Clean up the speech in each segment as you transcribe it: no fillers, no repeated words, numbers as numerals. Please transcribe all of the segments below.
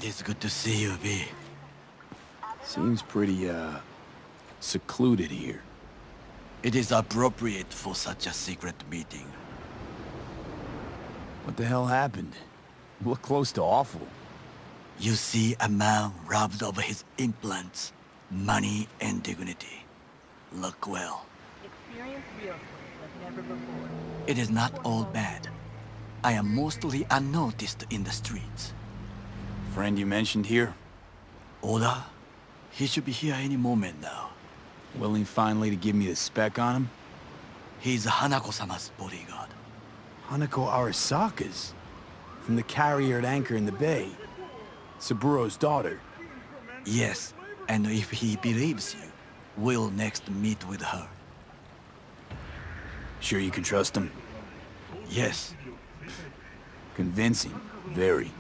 It is good to see you, V. Seems pretty, secluded here. It is appropriate for such a secret meeting. What the hell happened? You look close to awful. You see a man robbed of his implants, money and dignity. Look well. Experience real like never before. It is not all bad. I am mostly unnoticed in the streets. Friend you mentioned here? Oda? He should be here any moment now. Willing finally to give me the spec on him? He's Hanako-sama's bodyguard. Hanako Arasaka's? From the carrier at anchor in the bay. Saburo's daughter. Yes, and if he believes you, we'll next meet with her. Sure you can trust him? Yes, Convincing. Very.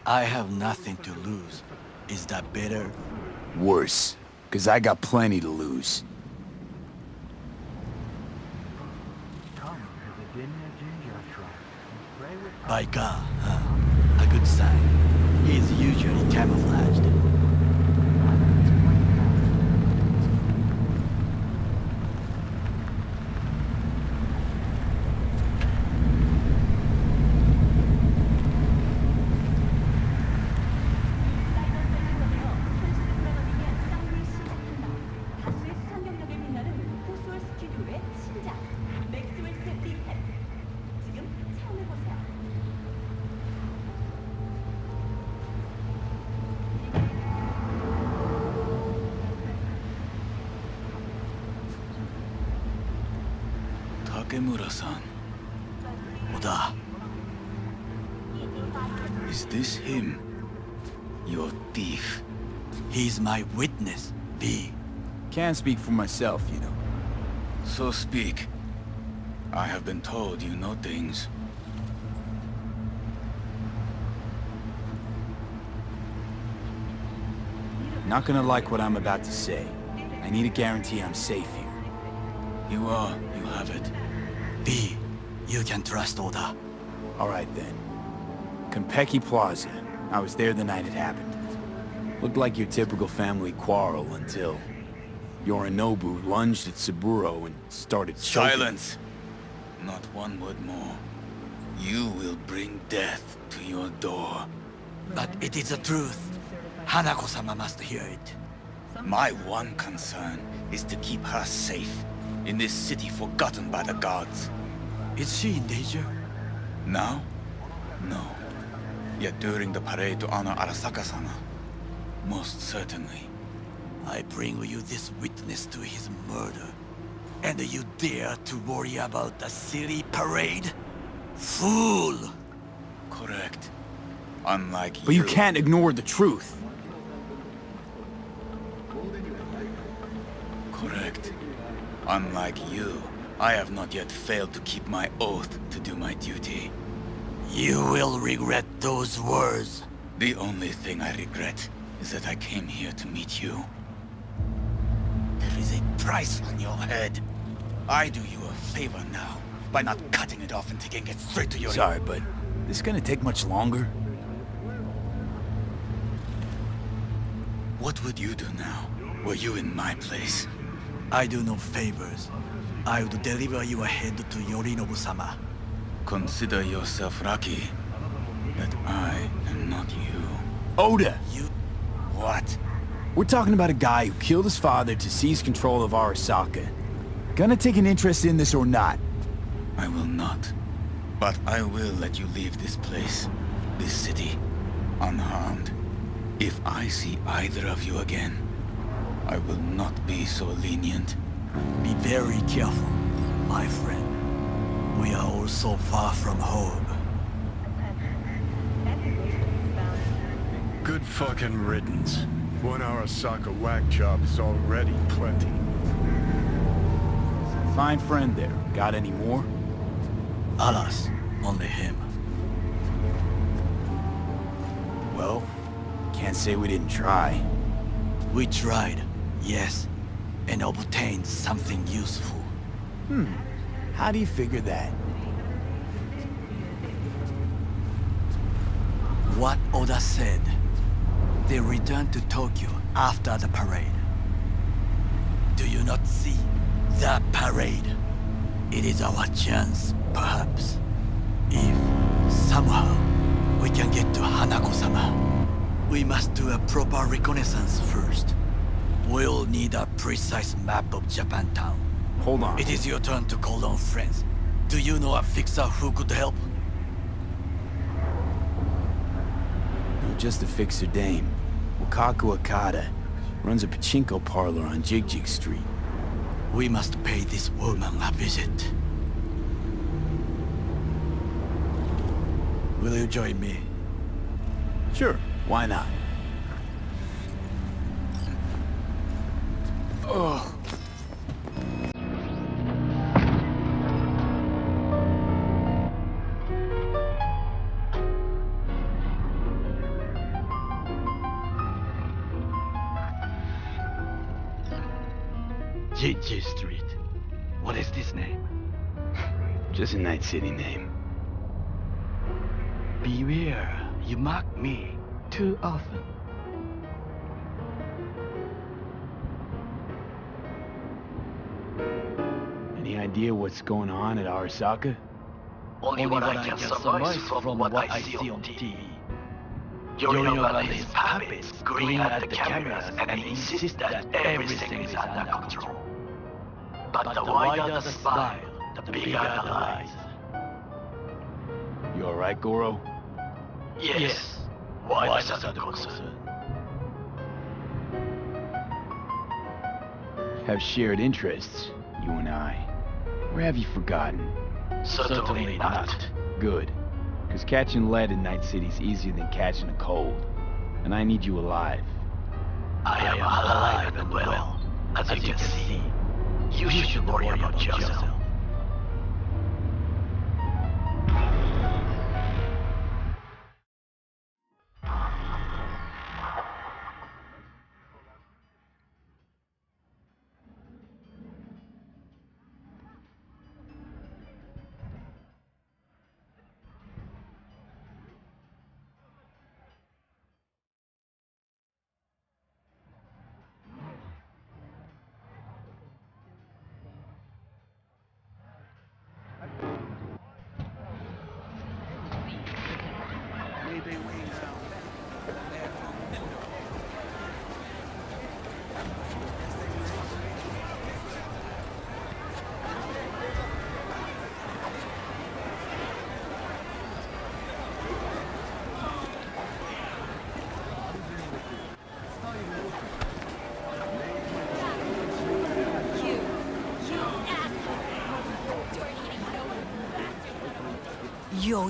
I have nothing to lose. Is that better? Worse. 'Cause I got plenty to lose. Baika, huh? A good sign. He is usually camouflaged. Takemura-san. Oda, Is this him? Your thief. he's my witness, V. Can't speak for myself, you know. So speak. I have been told you know things. Not gonna like what I'm about to say. I need a guarantee I'm safe here. You have it. V, you can trust Oda. All right then. Konpeki Plaza. I was there the night it happened. Looked like your typical family quarrel until Yorinobu lunged at Saburo and started choking. Silence! Not one word more. You will bring death to your door. But it is the truth. Hanako-sama must hear it. My one concern is to keep her safe in this city forgotten by the gods. Is she in danger? Now? No. Yet during the parade to honor Arasaka-sama, most certainly. I bring you this witness to his murder. And you dare to worry about the silly parade? Fool! Correct. Unlike But you can't ignore the truth. Correct. Unlike you, I have not yet failed to keep my oath to do my duty. You will regret those words. The only thing I regret is that I came here to meet you. There is a price on your head. I do you a favor now by not cutting it off and taking it straight to your... Sorry, but this gonna take much longer? What would you do now, were you in my place? I do no favors. I would deliver your head to Yorinobu-sama. Consider yourself lucky that I am not you. Oda! You... What? We're talking about a guy who killed his father to seize control of Arasaka. Gonna take an interest in this or not? I will not. But I will let you leave this place, this city, unharmed. If I see either of you again, I will not be so lenient. Be very careful, my friend. We are all so far from home. Good fucking riddance. One Arasaka whack job is already plenty. Fine friend there. Got any more? Alas, only him. Well, can't say we didn't try. We tried, yes, and obtained something useful. How do you figure that? What Oda said, They return to Tokyo after the parade. Do you not see the parade? It is our chance, perhaps. If, somehow, we can get to Hanako-sama. We must do a proper reconnaissance first. We'll need a precise map of Japantown. Hold on. It is your turn to call on friends. Do you know a fixer who could help? No, just a fixer dame. Wakaku Akata. Runs a pachinko parlor on Jig Street. We must pay this woman a visit. Will you join me? Sure, why not? Oh. JJ Street. What is this name? Just a Night City name. Beware, you mock me too often. Any idea what's going on at Arasaka? Only what I can surmise from what I see on TV. Yorinobu and his puppets grin at the cameras and insist that everything is under control. But the wider the smile, the bigger the lies. You alright, Goro? Yes. Why such a concern? Have shared interests, you and I. Or have you forgotten? Certainly not. Good. Because catching lead in Night City's easier than catching a cold. And I need you alive. I am alive and well. As you can see, you should worry about yourself.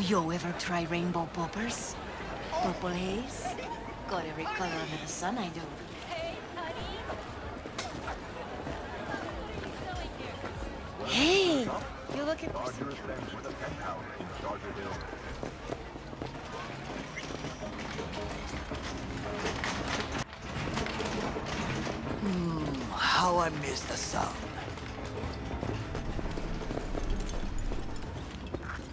Yo, ever try rainbow poppers? Purple haze? Got every color under the sun, I do. Hey! You looking for some... How I miss the sound.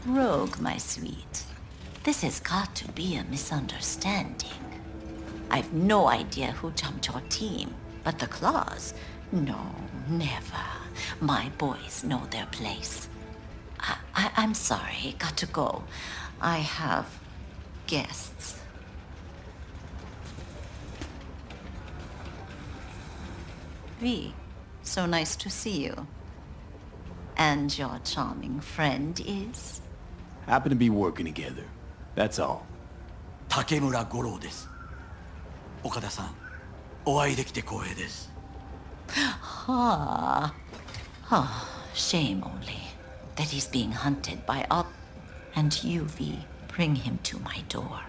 Rogue, my sweet. This has got to be a misunderstanding. I've no idea who jumped your team, but the claws? No, never. My boys know their place. I'm sorry, got to go. I have guests. V, so nice to see you. And your charming friend is? Happen to be working together. That's all. Takemura Goro です。岡田さん、お会いできて光栄です。Shame only that he's being hunted by all. And you, V, bring him to my door.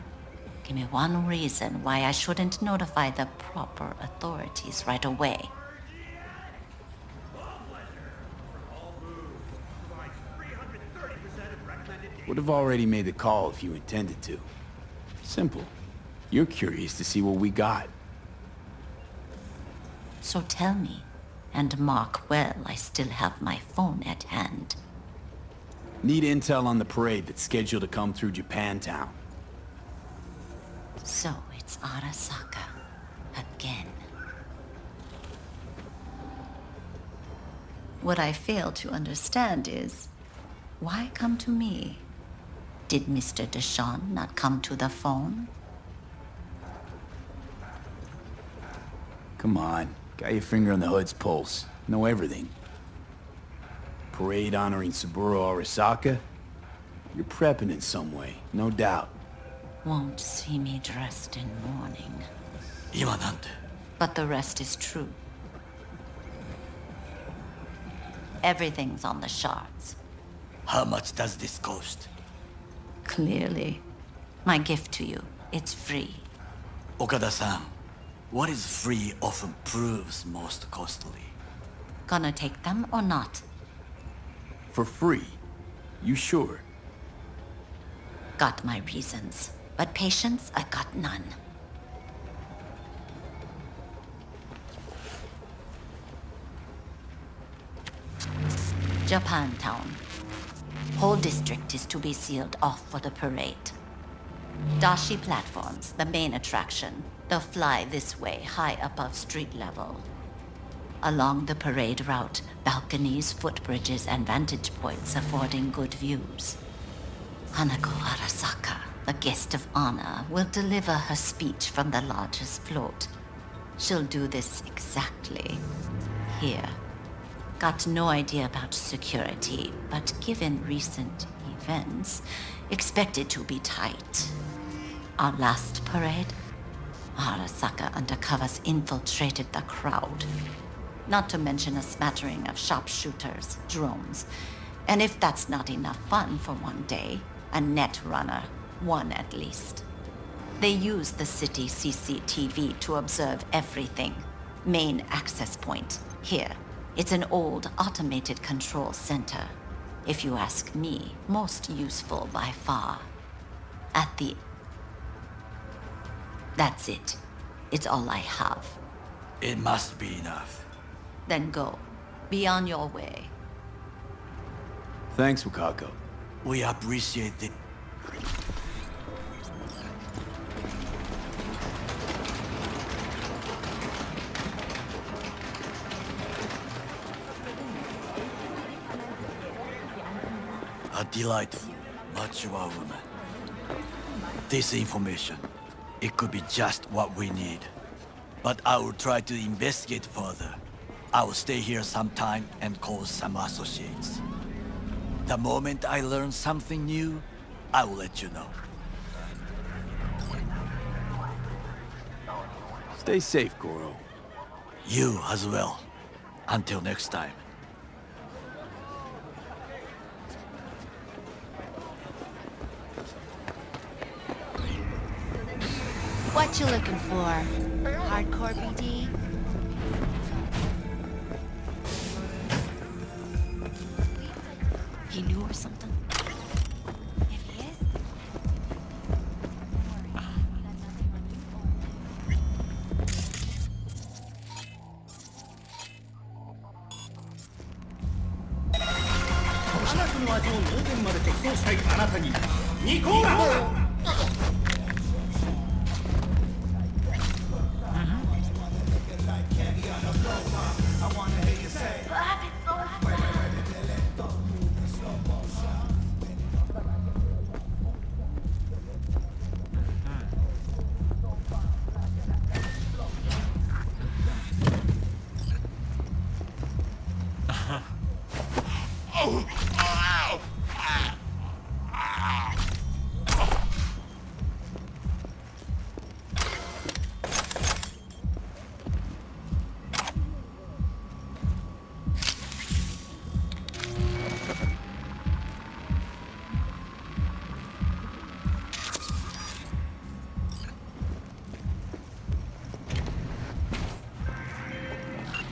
Give me one reason why I shouldn't notify the proper authorities right away. Would have already made the call if you intended to. Simple. You're curious to see what we got. So tell me, and mark well I still have my phone at hand. Need intel on the parade that's scheduled to come through Japantown. So it's Arasaka again. What I fail to understand is, why come to me? Did Mr. Deshawn not come to the phone? Come on, got your finger on the hood's pulse. Know everything. Parade honoring Saburo Arasaka? You're prepping in some way, no doubt. Won't see me dressed in mourning. 今なんて But the rest is true. Everything's on the shards. How much does this cost? Clearly. My gift to you, it's free. Okada-san, what is free often proves most costly. Gonna take them or not? For free? You sure? Got my reasons, but patience, I got none. Japantown. Whole district is to be sealed off for the parade. Dashi platforms, the main attraction. They'll fly this way, high above street level. Along the parade route, balconies, footbridges, and vantage points affording good views. Hanako Arasaka, the guest of honor, will deliver her speech from the largest float. She'll do this exactly here. Got no idea about security, but given recent events, expected to be tight. Our last parade, Arasaka undercovers infiltrated the crowd. Not to mention a smattering of sharpshooters, drones, and if that's not enough fun for one day, a net runner, one at least. They use the city CCTV to observe everything. Main access point, here. It's an old automated control center. If you ask me, most useful by far. That's it. It's all I have. It must be enough. Then go. Be on your way. Thanks, Wakako. We appreciate it. A delightful, mature woman. This information, it could be just what we need. But I will try to investigate further. I will stay here some time and call some associates. The moment I learn something new, I will let you know. Stay safe, Goro. You as well. Until next time. What you looking for? Hardcore BD? He knew or something? If he is,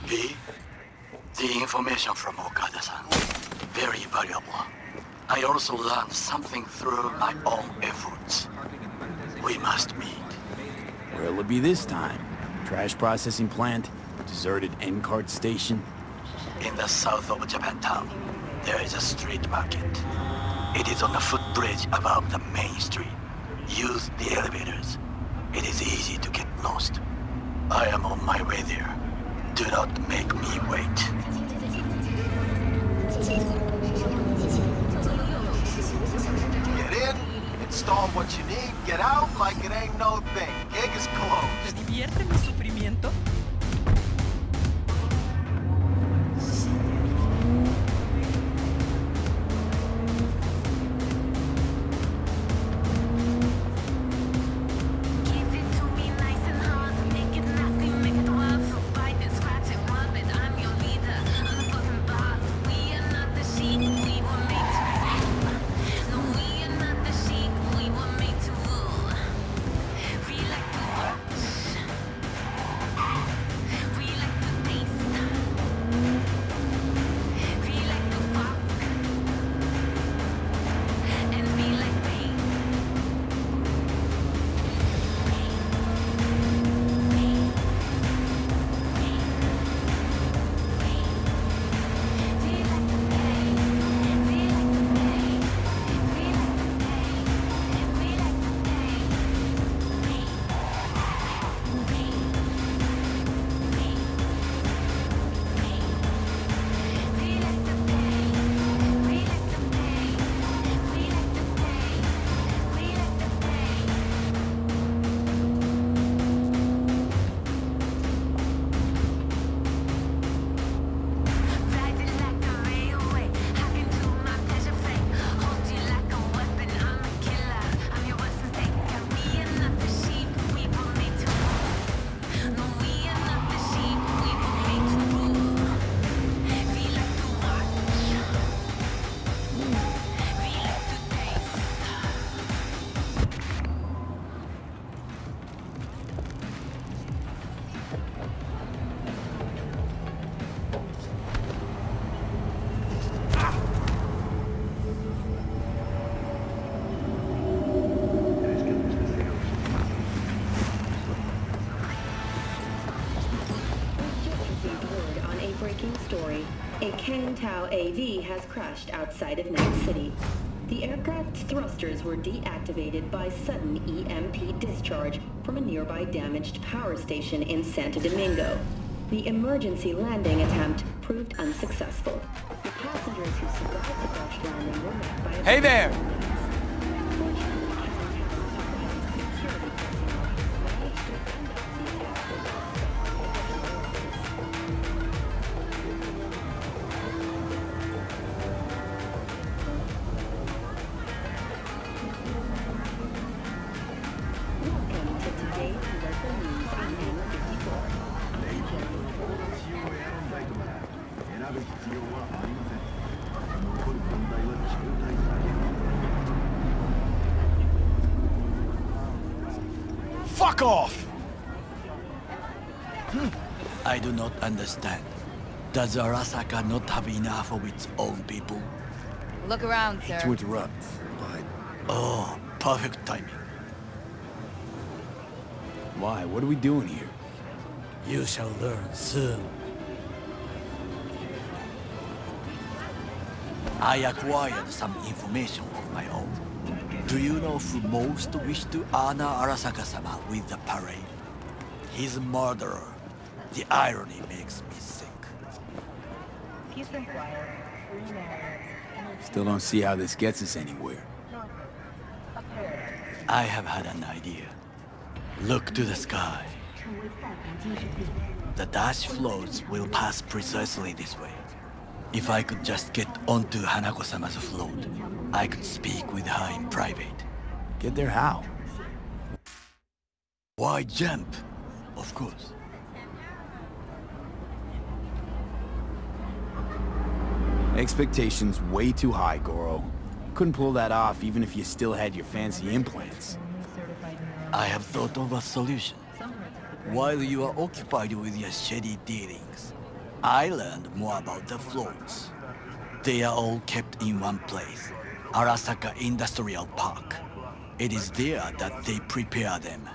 V, the information from Okada-san, very valuable. I also learned something through my own efforts. We must meet. Where'll it be this time? Trash processing plant? Deserted N-cart station? In the south of Japantown, there is a street market. It is on the footbridge above the main street. Use the elevators. It is easy to get lost. I am on my way there. Do not make me wait. Get in, install what you need, get out like it ain't no thing. Gig is ¿Te closed. divierte mi sufrimiento? Give it to me nice and hard, make it nasty, make it wild. So bite it, scratch it, rub it. I'm your leader, I'm the fucking boss. We are not the sheep, we were made to rule. No, we are not the sheep, we were made to rule. We like to watch, we like to taste, we like to fuck, and we like pain. Riding like a railway, hacking to my pleasure fake. Hold you like a weapon, I'm a killer. I'm your worst mistake. We are not the sheep, we were made to rule. No, we are not the sheep, we were made to rule. We like to watch, we like to taste. Received word on a breaking story. A Kang Tao AV has crashed outside of Night City. The aircraft's thrusters were deactivated by sudden EMP discharge from a nearby damaged power station in Santo Domingo. The emergency landing attempt proved unsuccessful. The passengers who survived the crash landing were met by a... Hey there! Welcome to today's local news on N54. I'm Jenny. Fuck off! I do not understand. Does Arasaka not have enough of its own people? Look around, To sir. interrupt, but Oh, perfect timing. why? What are we doing here? You shall learn soon. I acquired some information of my own. Do you know who most wished to honor Arasaka-sama with the parade? His murderer. The irony makes me sick. Peace and quiet, free marriage, Still don't see how this gets us anywhere. I have had an idea. Look to the sky. The dash floats will pass precisely this way. If I could just get onto Hanako-sama's float, I could speak with her in private. Get there how? Why jump? Of course. Expectations way too high, Goro. Couldn't pull that off even if you still had your fancy implants. I have thought of a solution. While you are occupied with your shady dealings, I learned more about the floats. They are all kept in one place, Arasaka Industrial Park. It is there that they prepare them.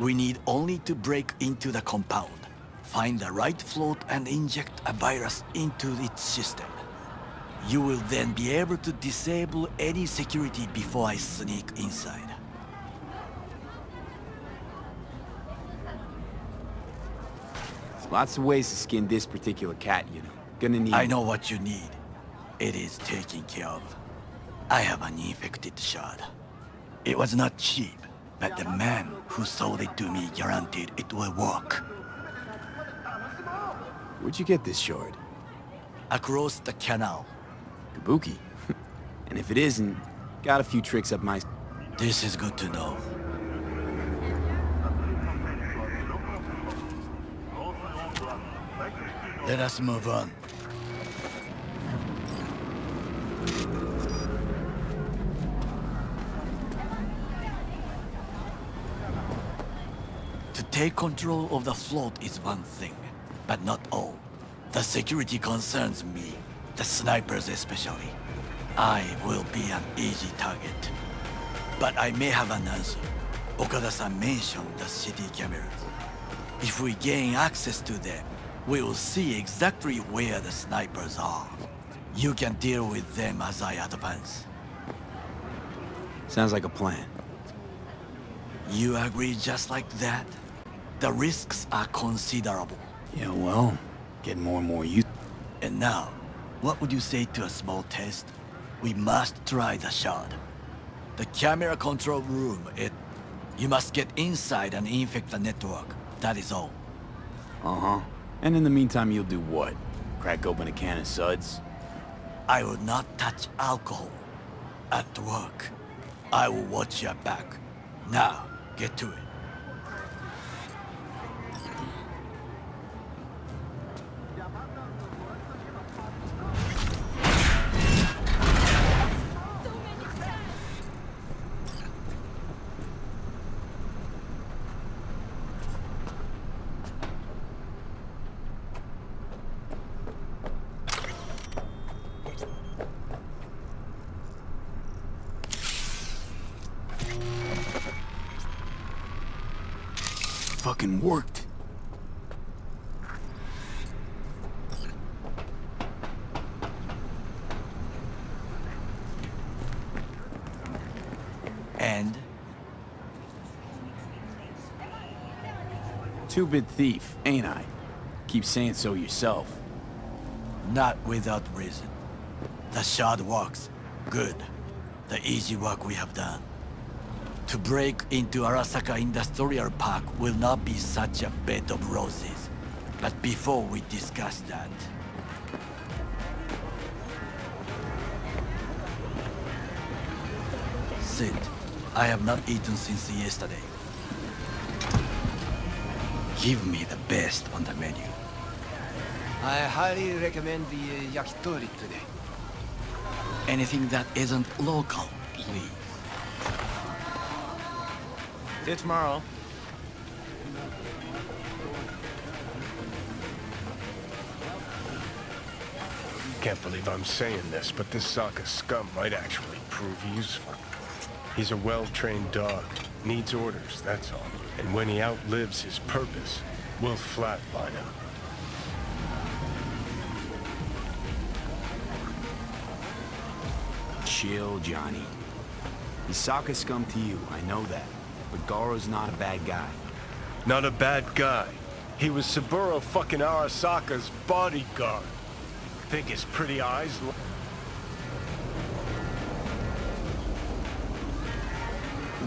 We need only to break into the compound, find the right float and inject a virus into its system. You will then be able to disable any security before I sneak inside. Lots of ways to skin this particular cat, you know. Gonna need... I know what you need. It is taken care of. I have an infected shard. It was not cheap, but the man who sold it to me guaranteed it will work. Where'd you get this shard? Across the canal. Kabuki? And if it isn't, got a few tricks up my... This is good to know. Let us move on. To take control of the float is one thing, but not all. The security concerns me, the snipers especially. I will be an easy target. But I may have an answer. Okada-san mentioned the city cameras. If we gain access to them, we will see exactly where the snipers are. You can deal with them as I advance. Sounds like a plan. You agree just like that? The risks are considerable. Yeah, well, getting more and more used... And now, what would you say to a small test? We must try the shard. The camera control room, You must get inside and infect the network. That is all. Uh-huh. And in the meantime, you'll do what? Crack open a can of suds? I will not touch alcohol. At work, I will watch your back. Now, get to it. Fucking worked. And? Two-bit thief, ain't I? Keep saying so yourself. Not without reason. The shard works. Good. The easy work we have done. To break into Arasaka Industrial Park will not be such a bed of roses. But before we discuss that... Sit. I have not eaten since yesterday. Give me the best on the menu. I highly recommend the yakitori today. Anything that isn't local, please. See you tomorrow. Can't believe I'm saying this, but this Saka scum might actually prove useful. He's a well-trained dog. Needs orders, that's all. And when he outlives his purpose, we'll flatline him. Chill, Johnny. He's Saka scum to you, I know that. But Garo's not a bad guy. Not a bad guy. He was Saburo fucking Arasaka's bodyguard. Think his pretty eyes...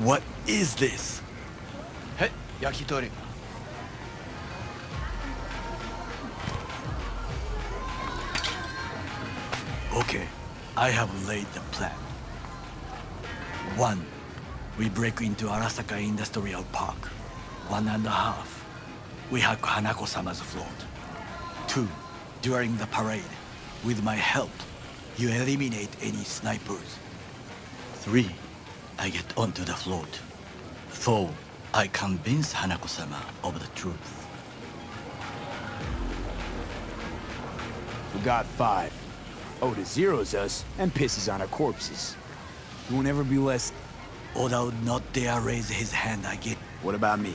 What is this? Hey, yakitori. Okay, I have laid the plan. 1. We break into Arasaka Industrial Park. 1.5. We hack Hanako-sama's float. 2. During the parade, with my help, you eliminate any snipers. 3. I get onto the float. 4. I convince Hanako-sama of the truth. Forgot 5. Oda zeros us and pisses on our corpses. You won't ever be less... Oda would not dare raise his hand again. What about me?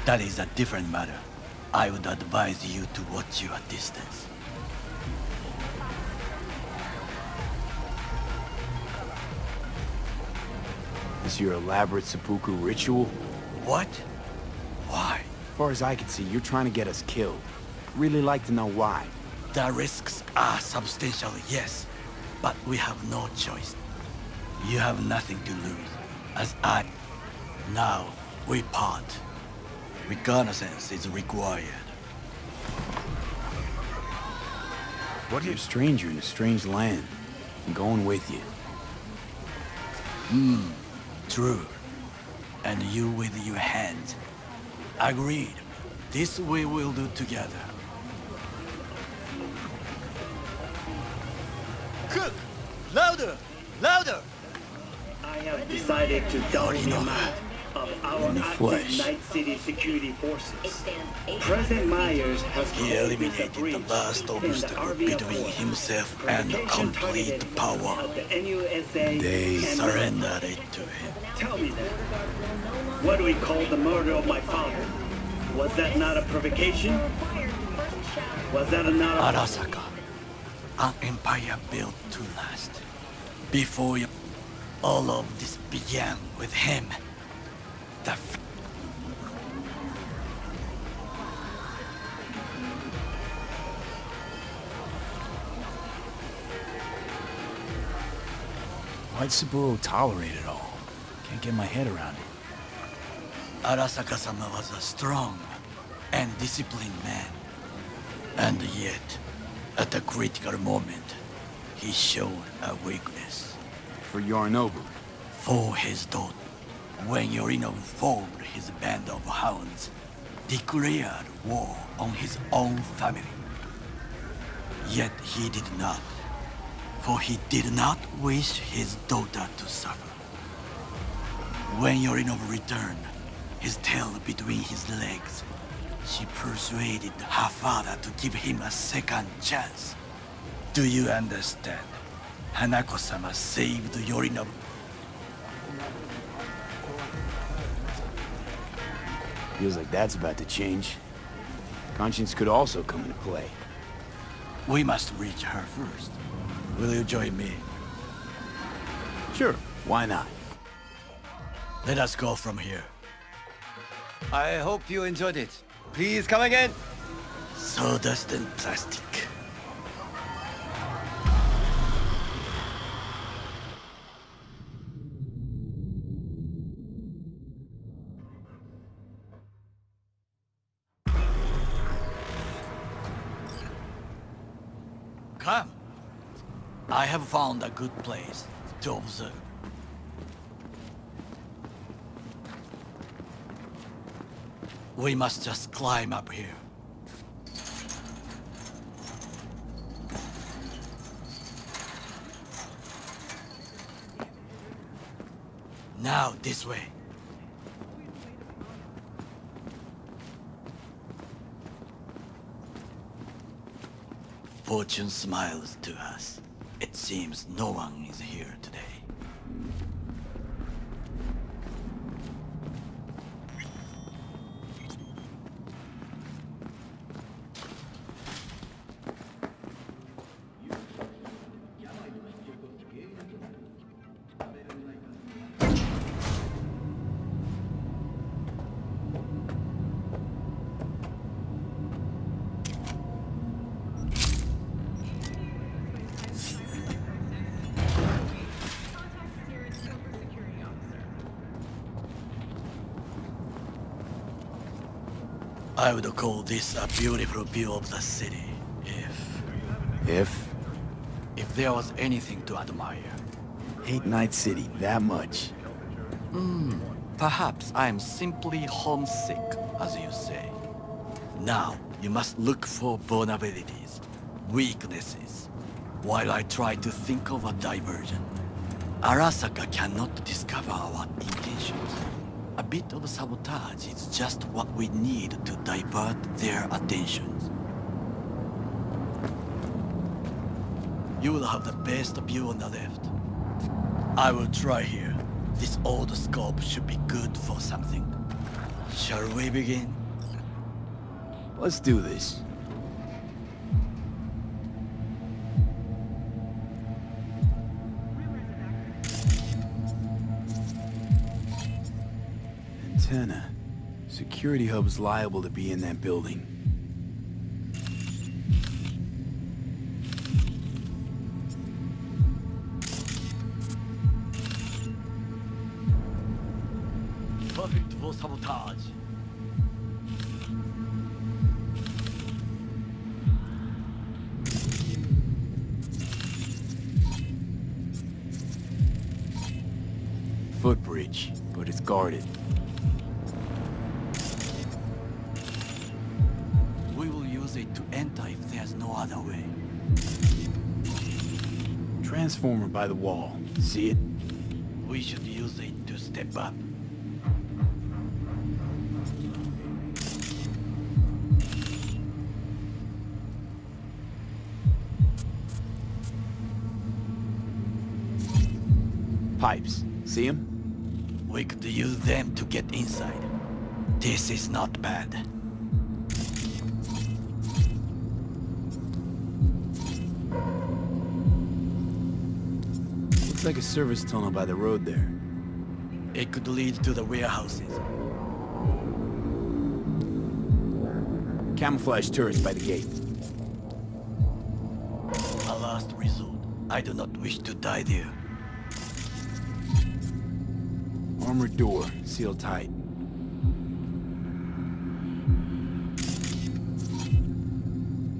That is a different matter. I would advise you to watch your distance. Is your elaborate seppuku ritual? What? Why? far as I can see, you're trying to get us killed. Really like to know why. The risks are substantial, yes, but we have no choice. You have nothing to lose, as I... Now, we part. Reconnaissance is required. What are you, a stranger in a strange land? I'm going with you. True. And you with your hands. Agreed. This we will do together. Cook! Louder! Louder! I have decided to double the amount of our In the active flesh. Night City security forces. President Myers has He eliminated the last obstacle between himself and complete power. They Surrendered it to him. Tell me that. What do we call the murder of my father? Was that not a provocation? Was that not a... Arasaka, an empire built to last. Before you, all of this began with him. The Why'd Saburo tolerate it all? Can't get my head around it. Arasaka-sama was a strong and disciplined man. And yet, at a critical moment, he showed a weakness. For Yorinobu. For his daughter, when Yorinobu formed his band of hounds, declared war on his own family. Yet he did not, for he did not wish his daughter to suffer. When Yorinobu returned, his tail between his legs, she persuaded her father to give him a second chance. Do you understand? Hanako-sama saved Yorinobu. Feels like that's about to change. Conscience could also come into play. We must reach her first. Will you join me? Sure, why not? Let us go from here. I hope you enjoyed it. Please come again. Sawdust and plastic. Come. I have found a good place to observe. We must just climb up here. Now, this way. Fortune smiles to us. It seems no one is here today. I would call this a beautiful view of the city, if there was anything to admire. Hate Night City that much. Perhaps I'm simply homesick, as you say. Now, you must look for vulnerabilities, weaknesses, while I try to think of a diversion. Arasaka cannot discover our intentions. A bit of sabotage is just what we need to divert their attentions. You will have the best view on the left. I will try here. This old scope should be good for something. Shall we begin? Let's do this. Antenna. Security hub's liable to be in that building. Perfect for sabotage. Footbridge, but it's guarded. We will use it to enter if there's no other way. Transformer by the wall. See it? We should use it to step up. Pipes. See them? We could use them to get inside. This is not bad. Looks like a service tunnel by the road there. It could lead to the warehouses. Camouflage turrets by the gate. A last resort. I do not wish to die there. Armored door, sealed tight.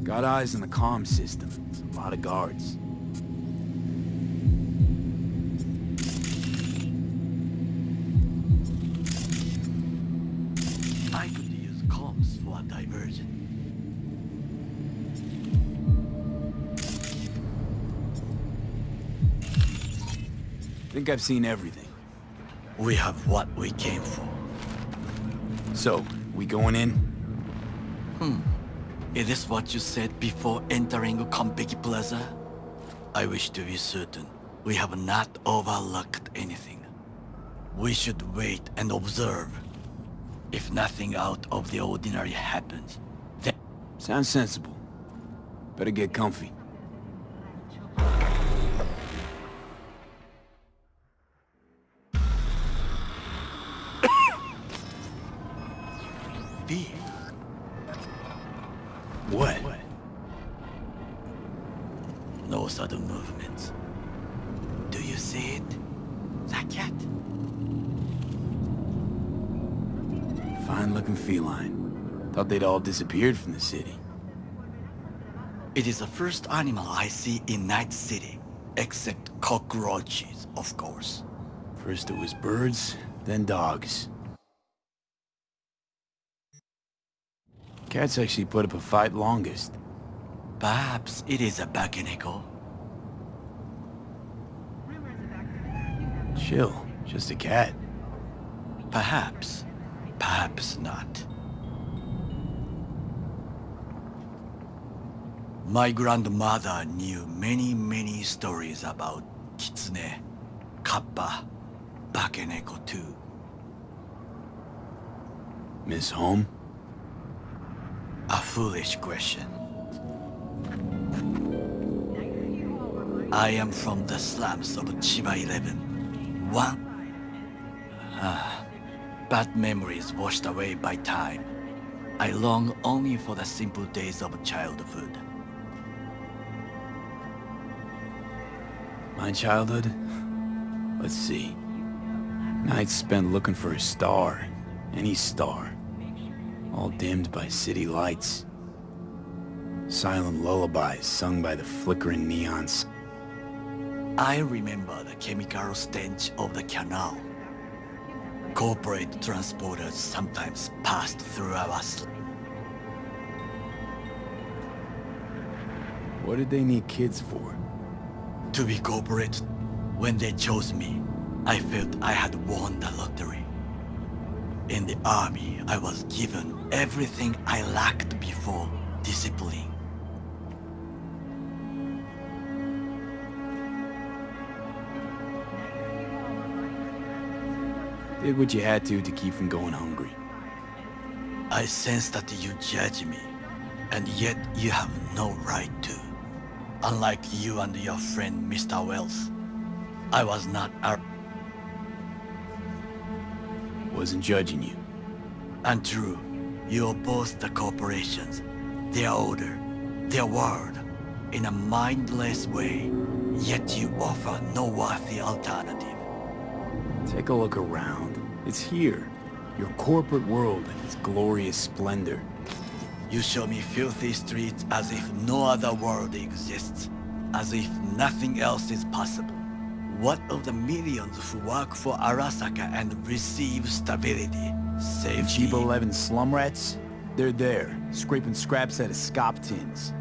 Got eyes on the comm system. A lot of guards. I could use comms for a diversion. Think I've seen everything. We have what we came for. So, we going in? Is this what you said before entering Konpeki Plaza? I wish to be certain we have not overlooked anything. We should wait and observe. If nothing out of the ordinary happens, then... Sounds sensible. Better get comfy. What? No sudden movements. Do you see it? That cat? Fine-looking feline. Thought they'd all disappeared from the city. It is the first animal I see in Night City, except cockroaches, of course. First it was birds, then dogs. Cats actually put up a fight longest. Perhaps it is a bakeneko. Chill, just a cat. Perhaps. Perhaps not. My grandmother knew many stories about kitsune, kappa, bakeneko too. Miss Home? A foolish question. I am from the slums of Chiba 11. Bad memories washed away by time. I long only for the simple days of childhood. My childhood? Let's see. Nights spent looking for a star. Any star. All dimmed by city lights. Silent lullabies sung by the flickering neons. I remember the chemical stench of the canal. Corporate transporters sometimes passed through our What did they need kids for? To be corporate. When they chose me, I felt I had won the lottery. In the army, I was given everything I lacked before: discipline. Did what you had to keep from going hungry. I sense that you judge me, and yet you have no right to. Unlike you and your friend Mr. Wells, I was not Wasn't judging you. And true, you oppose the corporations, their order, their world, in a mindless way, yet you offer no worthy alternative. Take a look around. It's here. Your corporate world in its glorious splendor. You show me filthy streets as if no other world exists, as if nothing else is possible. What of the millions who work for Arasaka and receive stability, safety? Cheap 11 slum rats? They're there, scraping scraps out of scop tins.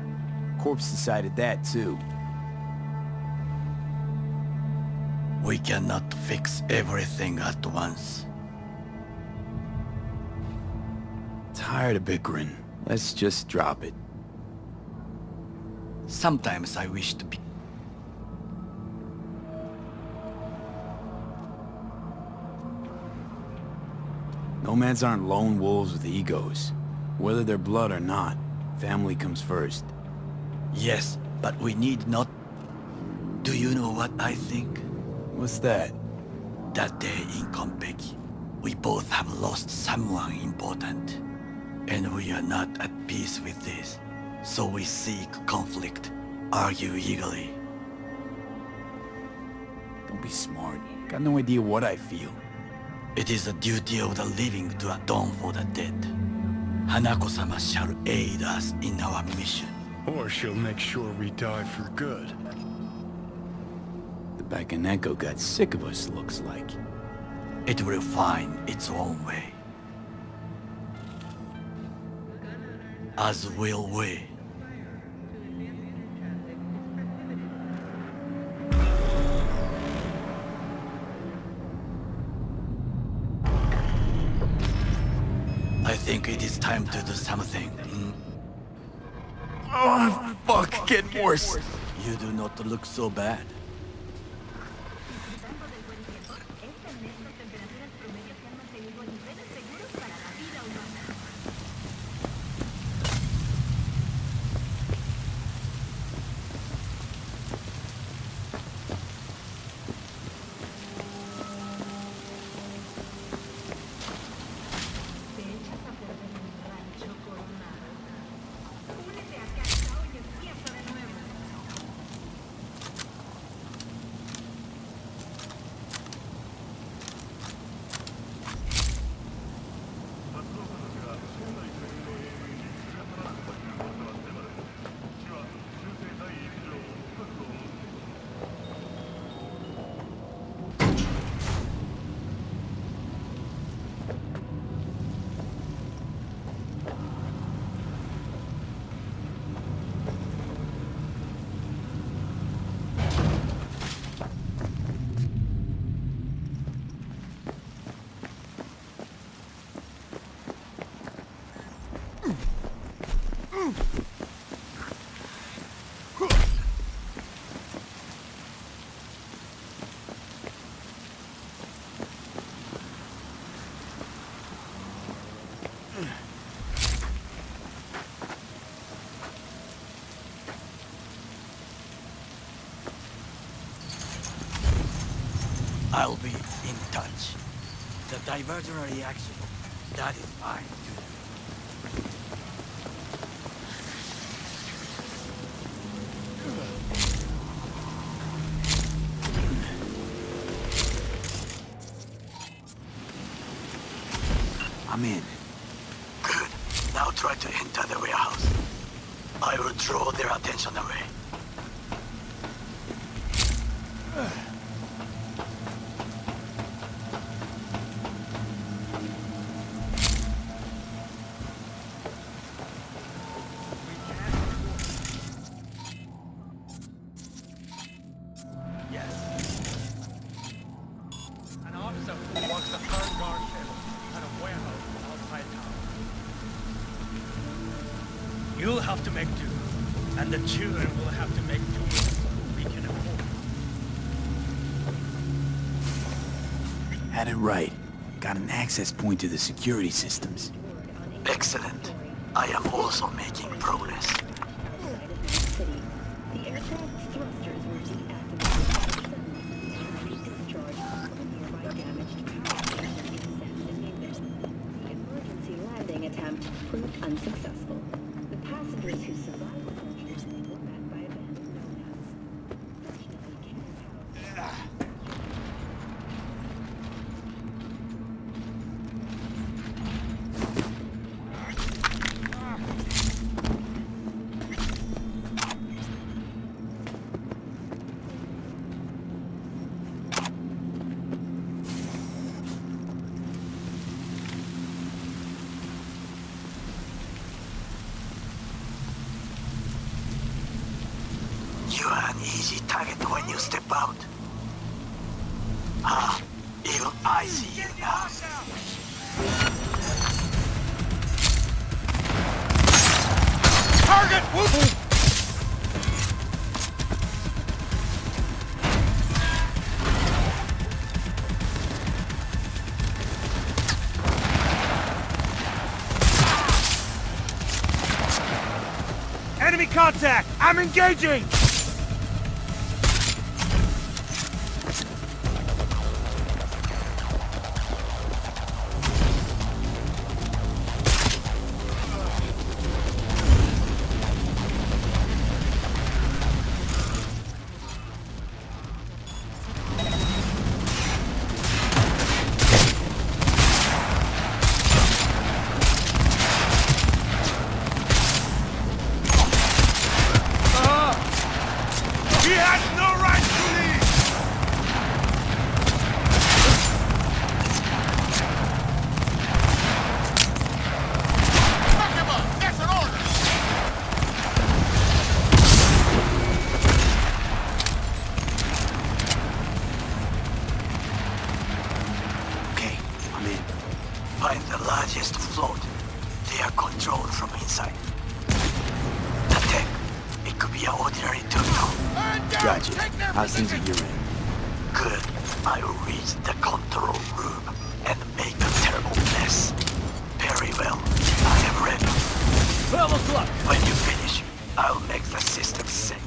Corpse decided that too. We cannot fix everything at once. Tired of bickering. Let's just drop it. Sometimes I wish to be... Nomads aren't lone wolves with egos. Whether they're blood or not, family comes first. Yes, but we need not... Do you know what I think? What's that? That day in Konpeki, we both have lost someone important. And we are not at peace with this. So we seek conflict, argue eagerly. Don't be smart. Got no idea what I feel. It is the duty of the living to atone for the dead. Hanako-sama shall aid us in our mission. Or she'll make sure we die for good. The Bakaneko got sick of us, looks like. It will find its own way. As will we. I think it is time to do something. Oh, fuck, getting worse. You do not look so bad. I'll be in touch. The divergent reaction, that is mine. I'm in. Good. Now try to enter the warehouse. I will draw their attention away. You'll have to make do, and the children will have to make do with what we can afford. Had it right. Got an access point to the security systems. Excellent. I am also making progress. The aircraft's thrusters were deactivated by suddenly discharge of nearby damaged power station in San Domingo. The emergency easy target when you step out. Ah, even I see you now. Target! Whoop! Enemy contact! I'm engaging! He has no right to leave! Fuck him up! That's an order! Okay, I'm in. Find the largest float. They are controlled from inside. The tech. It could be an ordinary terminal. Gotcha. How's things at your end? Good. I will reach the control room and make a terrible mess. Very well. I am ready. 12 o'clock! When you finish, I'll make the system sink.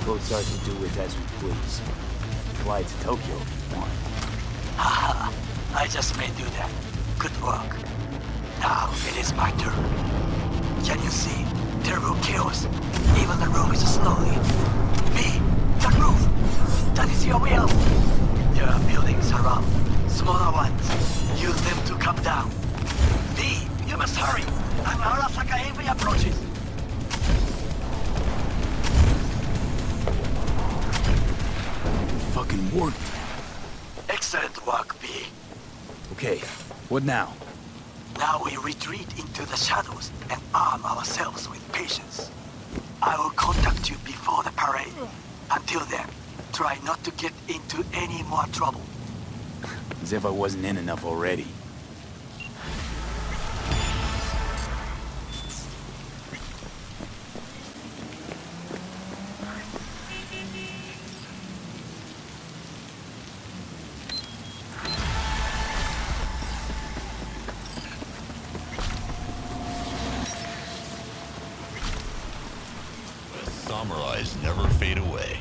Both sides will do with as we please. Fly to Tokyo if you want. Haha, I just may do that. Good work. Now it is my turn. Can you see? Terrible chaos. Even the room is slowly. B, the roof. That is your will. There are buildings around. Smaller ones. Use them to come down. B, you must hurry. An Arasaka AV approaches. Fucking work. Excellent work, B. Okay, what now? Now we retreat into the shadows and arm ourselves with patience. I will contact you before the parade. Until then, try not to get into any more trouble. As if I wasn't in enough already. Samurais never fade away.